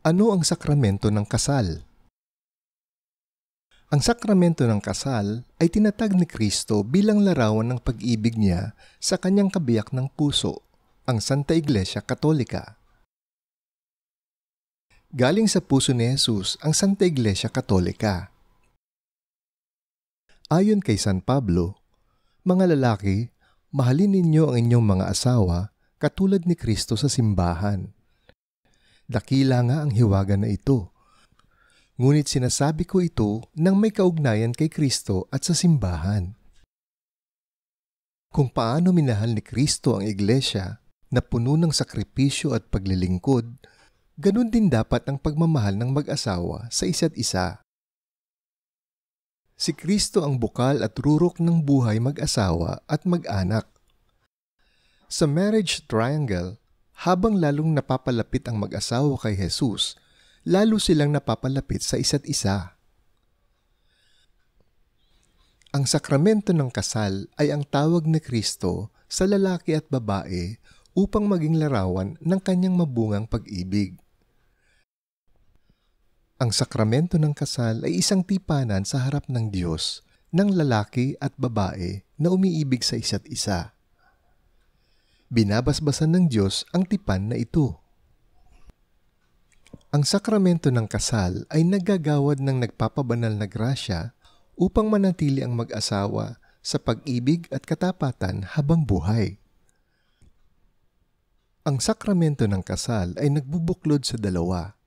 Ano ang sakramento ng kasal? Ang sakramento ng kasal ay tinatag ni Kristo bilang larawan ng pag-ibig niya sa kanyang kabiyak ng puso, ang Santa Iglesia Katolika. Galing sa puso ni Jesus ang Santa Iglesia Katolika. Ayon kay San Pablo, mga lalaki, mahalin ninyo ang inyong mga asawa katulad ni Kristo sa simbahan. Dakila nga ang hiwaga na ito. Ngunit sinasabi ko ito nang may kaugnayan kay Kristo at sa simbahan. Kung paano minahal ni Kristo ang iglesia na puno ng sakripisyo at paglilingkod, ganun din dapat ang pagmamahal ng mag-asawa sa isa't isa. Si Kristo ang bukal at rurok ng buhay mag-asawa at mag-anak. Sa marriage triangle, habang lalong napapalapit ang mag-asawa kay Jesus, lalo silang napapalapit sa isa't isa. Ang sakramento ng kasal ay ang tawag ni Kristo sa lalaki at babae upang maging larawan ng kanyang mabungang pag-ibig. Ang sakramento ng kasal ay isang tipanan sa harap ng Diyos ng lalaki at babae na umiibig sa isa't isa. Binabasbasan ng Diyos ang tipan na ito. Ang sakramento ng kasal ay naggagawad ng nagpapabanal na grasya upang manatili ang mag-asawa sa pag-ibig at katapatan habang buhay. Ang sakramento ng kasal ay nagbubuklod sa dalawa,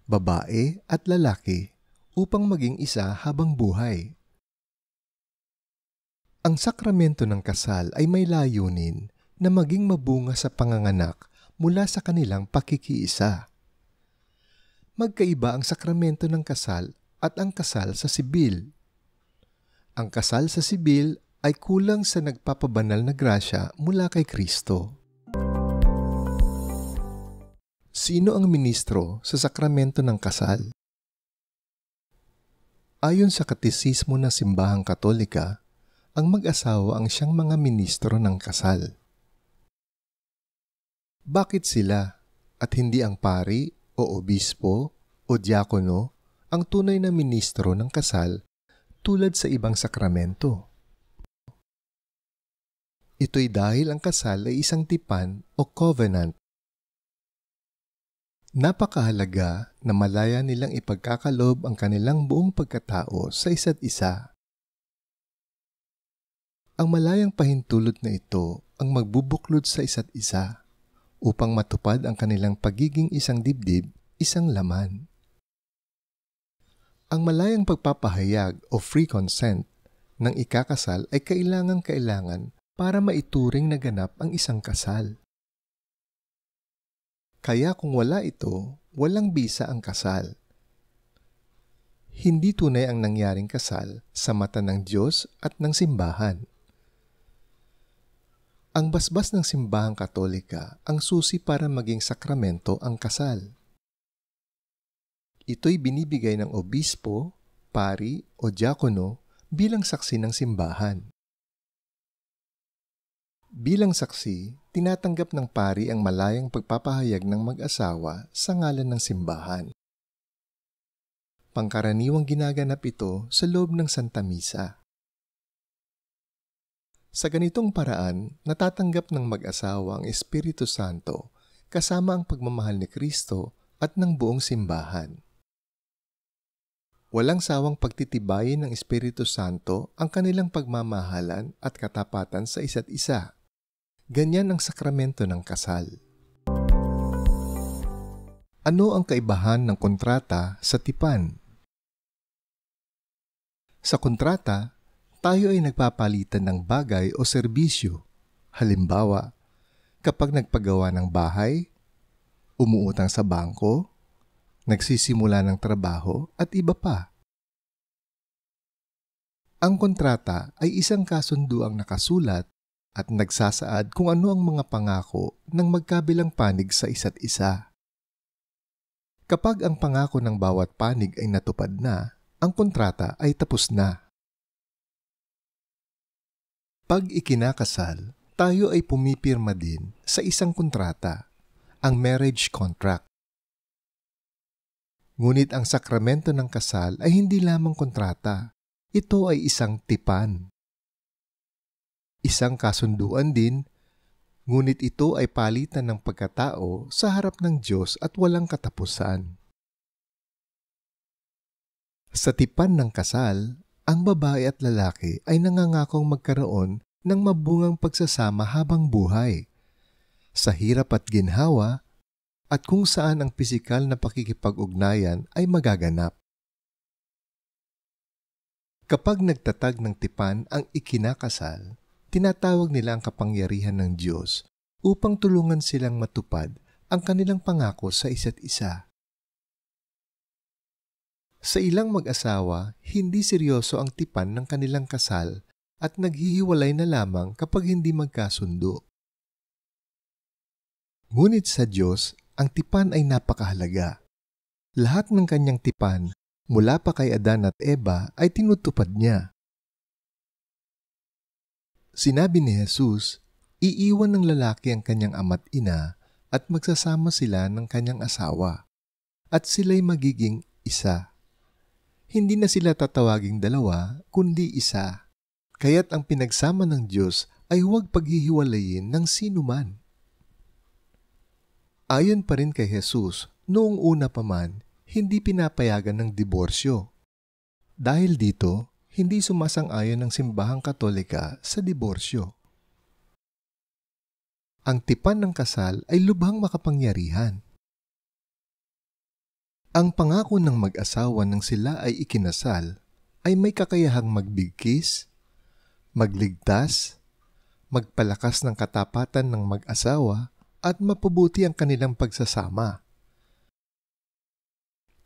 babae at lalaki, upang maging isa habang buhay. Ang sakramento ng kasal ay may layunin na maging mabunga sa panganganak mula sa kanilang pakikiisa. Magkaiba ang sakramento ng kasal at ang kasal sa sibil. Ang kasal sa sibil ay kulang sa nagpapabanal na grasya mula kay Kristo. Sino ang ministro sa sakramento ng kasal? Ayon sa Katekismo ng Simbahang Katolika, ang mag-asawa ang siyang mga ministro ng kasal. Bakit sila at hindi ang pari o obispo o diakono ang tunay na ministro ng kasal tulad sa ibang sakramento? Ito'y dahil ang kasal ay isang tipan o covenant. Napakahalaga na malaya nilang ipagkakalob ang kanilang buong pagkatao sa isa't isa. Ang malayang pahintulot na ito ang magbubuklod sa isa't isa upang matupad ang kanilang pagiging isang dibdib, isang laman. Ang malayang pagpapahayag o free consent ng ikakasal ay kailangan para maituring na ganap ang isang kasal. Kaya kung wala ito, walang bisa ang kasal. Hindi tunay ang nangyaring kasal sa mata ng Diyos at ng simbahan. Ang basbas ng Simbahang Katolika ang susi para maging sakramento ang kasal. Ito'y binibigay ng obispo, pari o diakono bilang saksi ng simbahan. Bilang saksi, tinatanggap ng pari ang malayang pagpapahayag ng mag-asawa sa ngalan ng simbahan. Pangkaraniwang ginaganap ito sa loob ng Santa Misa. Sa ganitong paraan, natatanggap ng mag-asawa ang Espiritu Santo kasama ang pagmamahal ni Kristo at ng buong simbahan. Walang sawang pagtitibayin ng Espiritu Santo ang kanilang pagmamahalan at katapatan sa isa't isa. Ganyan ang sakramento ng kasal. Ano ang kaibahan ng kontrata sa tipan? Sa kontrata, tayo ay nagpapalitan ng bagay o serbisyo. Halimbawa, kapag nagpagawa ng bahay, umuutang sa bangko, nagsisimula ng trabaho at iba pa. Ang kontrata ay isang kasunduang nakasulat at nagsasaad kung ano ang mga pangako ng magkabilang panig sa isa't isa. Kapag ang pangako ng bawat panig ay natupad na, ang kontrata ay tapos na. Pag ikinakasal, tayo ay pumipirma din sa isang kontrata, ang marriage contract. Ngunit ang sakramento ng kasal ay hindi lamang kontrata. Ito ay isang tipan. Isang kasunduan din, ngunit ito ay palitan ng pagkatao sa harap ng Diyos at walang katapusan. Sa tipan ng kasal, ang babae at lalaki ay nangangakong magkaroon ng mabungang pagsasama habang buhay, sa hirap at ginhawa, at kung saan ang pisikal na pakikipag-ugnayan ay magaganap. Kapag nagtatag ng tipan ang ikinakasal, tinatawag nila ang kapangyarihan ng Diyos upang tulungan silang matupad ang kanilang pangako sa isa't isa. Sa ilang mag-asawa, hindi seryoso ang tipan ng kanilang kasal at naghihiwalay na lamang kapag hindi magkasundo. Ngunit sa Diyos, ang tipan ay napakahalaga. Lahat ng kanyang tipan, mula pa kay Adan at Eva, ay tinutupad niya. Sinabi ni Jesus, iiwan ng lalaki ang kanyang ama't ina at magsasama sila ng kanyang asawa, at sila'y magiging isa. Hindi na sila tatawaging dalawa, kundi isa. Kaya't ang pinagsama ng Diyos ay huwag paghihiwalayin ng sinuman. Ayon pa rin kay Jesus, noong una pa man, hindi pinapayagan ng diborsyo. Dahil dito, hindi sumasang-ayon ng simbahang Katolika sa diborsyo. Ang tipan ng kasal ay lubhang makapangyarihan. Ang pangako ng mag-asawa nang sila ay ikinasal ay may kakayahang magbigkis, magligtas, magpalakas ng katapatan ng mag-asawa, at mapabuti ang kanilang pagsasama.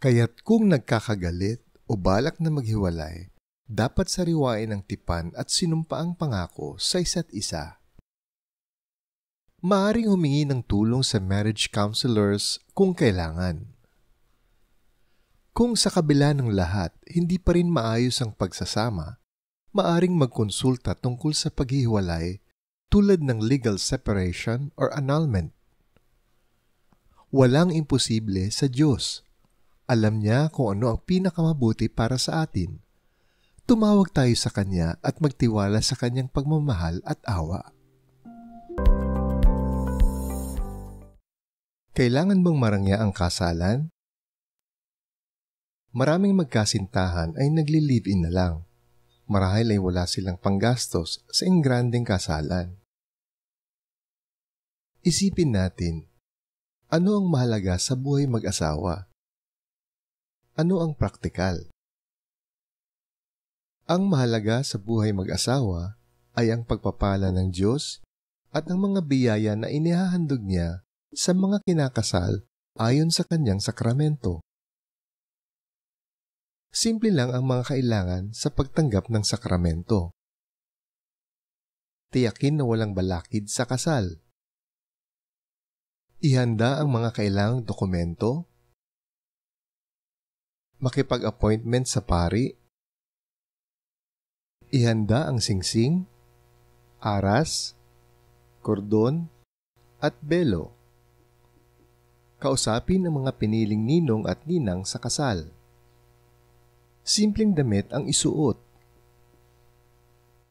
Kaya't kung nagkakagalit o balak na maghiwalay, dapat sariwain ang tipan at sinumpa ang pangako sa isa't isa. Maaring humingi ng tulong sa marriage counselors kung kailangan. Kung sa kabila ng lahat, hindi pa rin maayos ang pagsasama, maaring magkonsulta tungkol sa paghihiwalay tulad ng legal separation or annulment. Walang imposible sa Diyos. Alam niya kung ano ang pinakamabuti para sa atin. Tumawag tayo sa Kanya at magtiwala sa Kanyang pagmamahal at awa. Kailangan bang marangya ang kasalan? Maraming magkasintahan ay nagli-live-in na lang. Marahil ay wala silang panggastos sa ingrandeng kasalan. Isipin natin, ano ang mahalaga sa buhay mag-asawa? Ano ang praktikal? Ang mahalaga sa buhay mag-asawa ay ang pagpapala ng Diyos at ang mga biyaya na inihahandog niya sa mga kinakasal ayon sa kanyang sakramento. Simple lang ang mga kailangan sa pagtanggap ng sakramento. Tiyakin na walang balakid sa kasal. Ihanda ang mga kailangang dokumento. Makipag-appointment sa pari. Ihanda ang singsing, aras, kordon, at belo. Kausapin ang mga piniling ninong at ninang sa kasal. Simpleng damit ang isuot.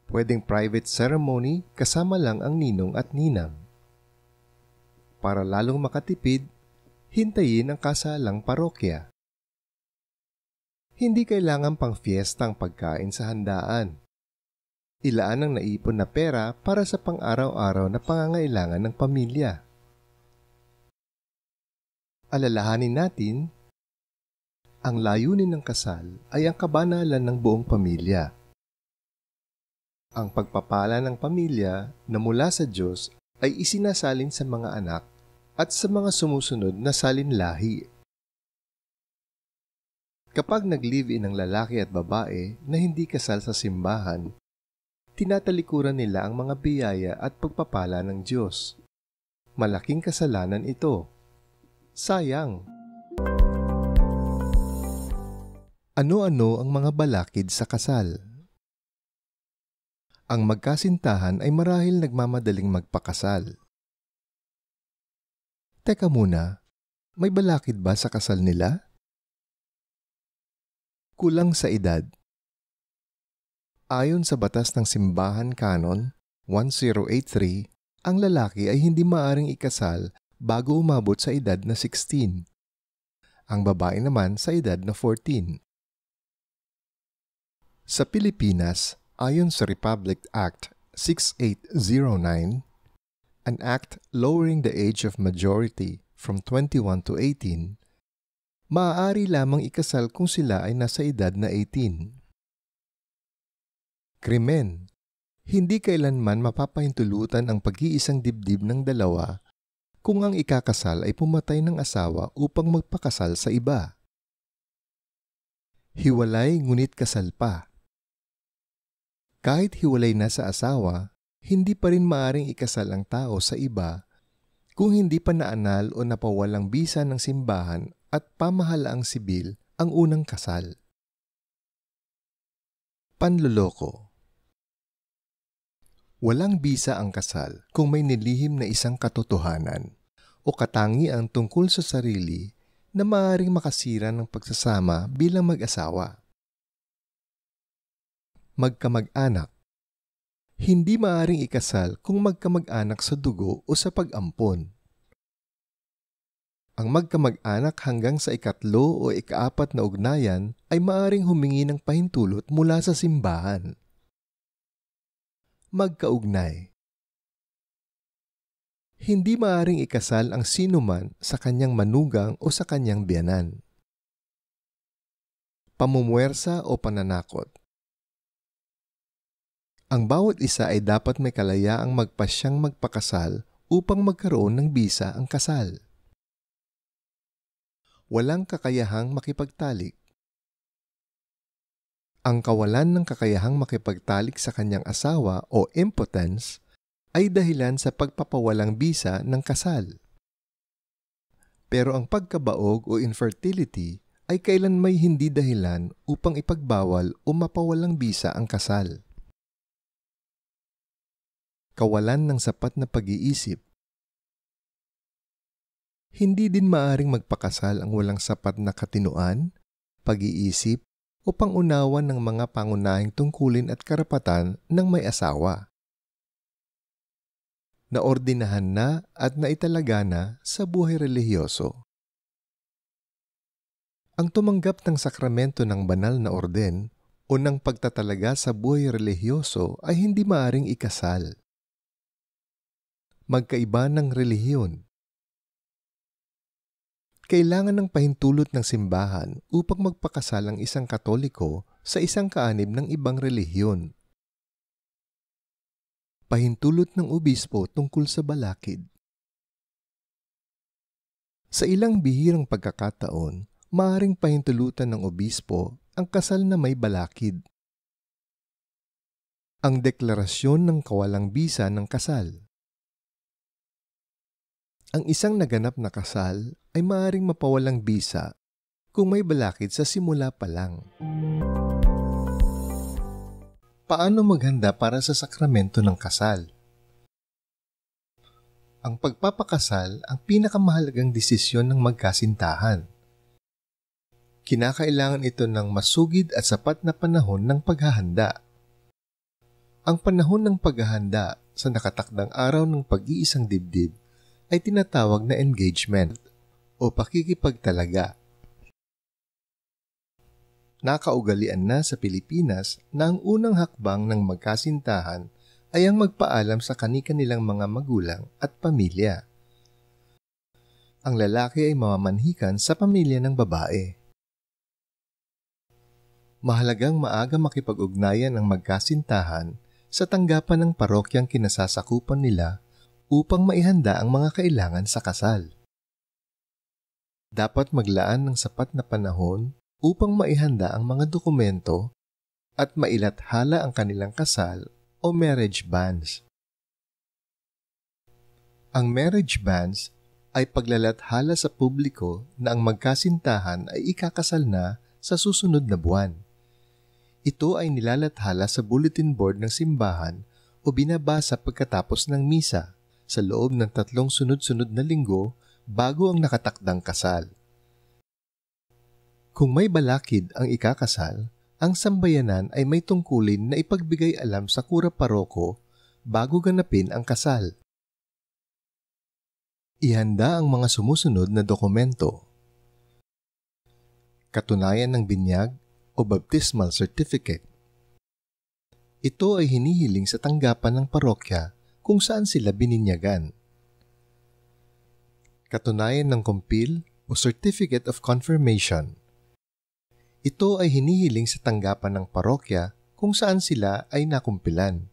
Pwedeng private ceremony kasama lang ang ninong at ninang. Para lalong makatipid, hintayin ang kasalang parokya. Hindi kailangan pang fiesta ang pagkain sa handaan. Ilaan ang naipon na pera para sa pang-araw-araw na pangangailangan ng pamilya. Alalahanin natin, ang layunin ng kasal ay ang kabanalan ng buong pamilya. Ang pagpapala ng pamilya na mula sa Diyos ay isinasalin sa mga anak at sa mga sumusunod na salinlahi. Kapag nag-live-in ang lalaki at babae na hindi kasal sa simbahan, tinatalikuran nila ang mga biyaya at pagpapala ng Diyos. Malaking kasalanan ito. Sayang! Ano-ano ang mga balakid sa kasal? Ang magkasintahan ay marahil nagmamadaling magpakasal. Teka muna, may balakid ba sa kasal nila? Kulang sa edad. Ayon sa Batas ng Simbahan Canon 1083, ang lalaki ay hindi maaaring ikasal bago umabot sa edad na 16. Ang babae naman sa edad na 14. Sa Pilipinas, ayon sa Republic Act 6809, an act lowering the age of majority from 21 to 18, maaari lamang ikasal kung sila ay nasa edad na 18. Krimen. Hindi kailanman mapapahintulutan ang pag-iisang dibdib ng dalawa kung ang ikakasal ay pumatay ng asawa upang magpakasal sa iba. Hiwalay ngunit kasal pa. Kahit hiwalay na sa asawa, hindi pa rin maaring ikasal ang tao sa iba kung hindi pa naanal o napawalang bisa ng simbahan at pamahalaang sibil ang unang kasal. Panloloko. Walang bisa ang kasal kung may nilihim na isang katotohanan o katangian tungkol sa sarili na maaaring makasira ng pagsasama bilang mag-asawa. Magkamag-anak. Hindi maaaring ikasal kung magkamag-anak sa dugo o sa pag-ampon. Ang magkamag-anak hanggang sa ikatlo o ikaapat na ugnayan ay maaaring humingi ng pahintulot mula sa simbahan. Magkaugnay. Hindi maaaring ikasal ang sinuman sa kanyang manugang o sa kanyang biyanan. Pamumuwersa o pananakot. Ang bawat isa ay dapat may kalayaang magpasyang magpakasal upang magkaroon ng bisa ang kasal. Walang kakayahang makipagtalik. Ang kawalan ng kakayahang makipagtalik sa kanyang asawa o impotence ay dahilan sa pagpapawalang bisa ng kasal. Pero ang pagkabaog o infertility ay kailanmay hindi dahilan upang ipagbawal o mapawalang bisa ang kasal. Kawalan ng sapat na pag-iisip. Hindi din maaaring magpakasal ang walang sapat na katinoan, pag-iisip, o pangunawan ng mga pangunahing tungkulin at karapatan ng may asawa. Naordinahan na at naitalaga na sa buhay relihiyoso. Ang tumanggap ng sakramento ng banal na orden o ng pagtatalaga sa buhay relihiyoso ay hindi maaring ikasal. Magkaiba ng relihiyon. Kailangan ng pahintulot ng simbahan upang magpakasal ang isang Katoliko sa isang kaanib ng ibang relihiyon. Pahintulot ng obispo tungkol sa balakid. Sa ilang bihirang pagkakataon, maaaring pahintulutan ng obispo ang kasal na may balakid. Ang deklarasyon ng kawalang bisa ng kasal. Ang isang naganap na kasal ay maaaring mapawalang bisa kung may balakid sa simula pa lang. Paano maghanda para sa sakramento ng kasal? Ang pagpapakasal ang pinakamahalagang desisyon ng magkasintahan. Kinakailangan ito ng masugid at sapat na panahon ng paghahanda. Ang panahon ng paghahanda sa nakatakdang araw ng pag-iisang dibdib ay tinatawag na engagement o pakikipagtalaga. Nakaugalian na sa Pilipinas na ang unang hakbang ng magkasintahan ay ang magpaalam sa kani-kanilang mga magulang at pamilya. Ang lalaki ay mamamanhikan sa pamilya ng babae. Mahalagang maaga makipag-ugnayan ang magkasintahan sa tanggapan ng parokyang kinasasakupan nila upang maihanda ang mga kailangan sa kasal. Dapat maglaan ng sapat na panahon upang maihanda ang mga dokumento at mailathala ang kanilang kasal o marriage banns. Ang marriage banns ay paglalathala sa publiko na ang magkasintahan ay ikakasal na sa susunod na buwan. Ito ay nilalathala sa bulletin board ng simbahan o binabasa pagkatapos ng misa sa loob ng 3 sunod-sunod na linggo bago ang nakatakdang kasal. Kung may balakid ang ikakasal, ang sambayanan ay may tungkulin na ipagbigay alam sa kura paroko bago ganapin ang kasal. Ihanda ang mga sumusunod na dokumento. Katunayan ng binyag o baptismal certificate. Ito ay hinihiling sa tanggapan ng parokya kung saan sila bininyagan. Katunayan ng kumpil o certificate of confirmation. Ito ay hinihiling sa tanggapan ng parokya kung saan sila ay nakumpilan.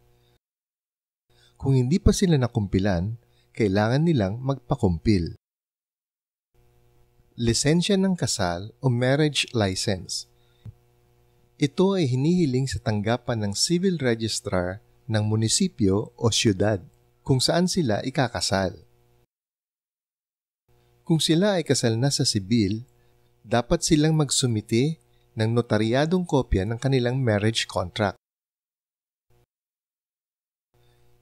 Kung hindi pa sila nakumpilan, kailangan nilang magpakumpil. Lisensya ng kasal o marriage license. Ito ay hinihiling sa tanggapan ng civil registrar ng munisipyo o siyudad kung saan sila ikakasal. Kung sila ay kasal na sa sibil, dapat silang magsumite ng notaryadong kopya ng kanilang marriage contract.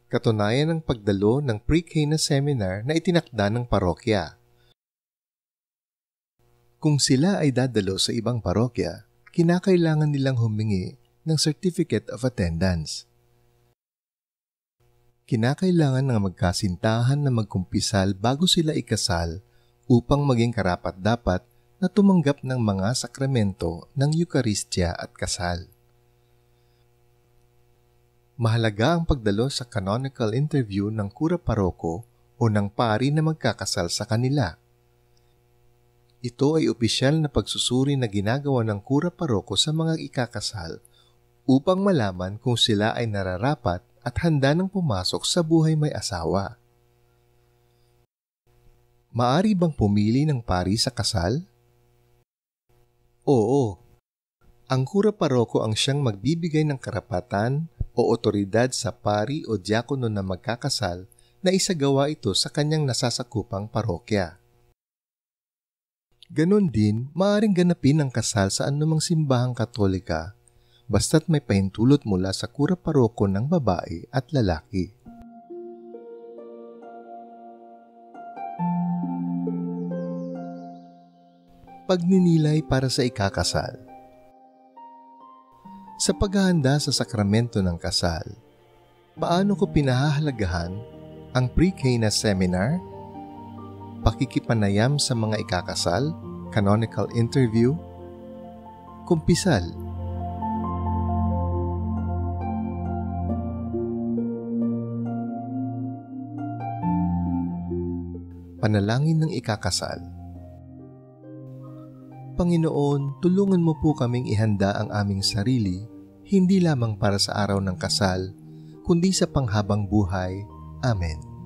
Katunayan ng pagdalo ng pre-K na seminar na itinakda ng parokya. Kung sila ay dadalo sa ibang parokya, kinakailangan nilang humingi ng certificate of attendance. Kinakailangan ng magkasintahan na magkumpisal bago sila ikasal upang maging karapat-dapat na tumanggap ng mga sakramento ng Eukaristya at kasal. Mahalaga ang pagdalo sa canonical interview ng kura paroko o ng pari na magkakasal sa kanila. Ito ay opisyal na pagsusuri na ginagawa ng kura paroko sa mga ikakasal upang malaman kung sila ay nararapat at handa nang pumasok sa buhay may asawa. Maari bang pumili ng pari sa kasal? Oo. Ang kura paroko ang siyang magbibigay ng karapatan o otoridad sa pari o diakono na magkakasal na isagawa ito sa kanyang nasasakupang parokya. Ganon din, maaaring ganapin ang kasal sa anumang simbahang Katolika basta't may pahintulot mula sa kura paroko ng babae at lalaki. Pagninilay para sa ikakasal. Sa paghahanda sa sakramento ng kasal, paano ko pinahahalagahan ang pre-K na seminar, pakikipanayam sa mga ikakasal, canonical interview, kumpisal. Panalangin ng ikakasal. Panginoon, tulungan mo po kaming ihanda ang aming sarili, hindi lamang para sa araw ng kasal, kundi sa panghabang buhay. Amen.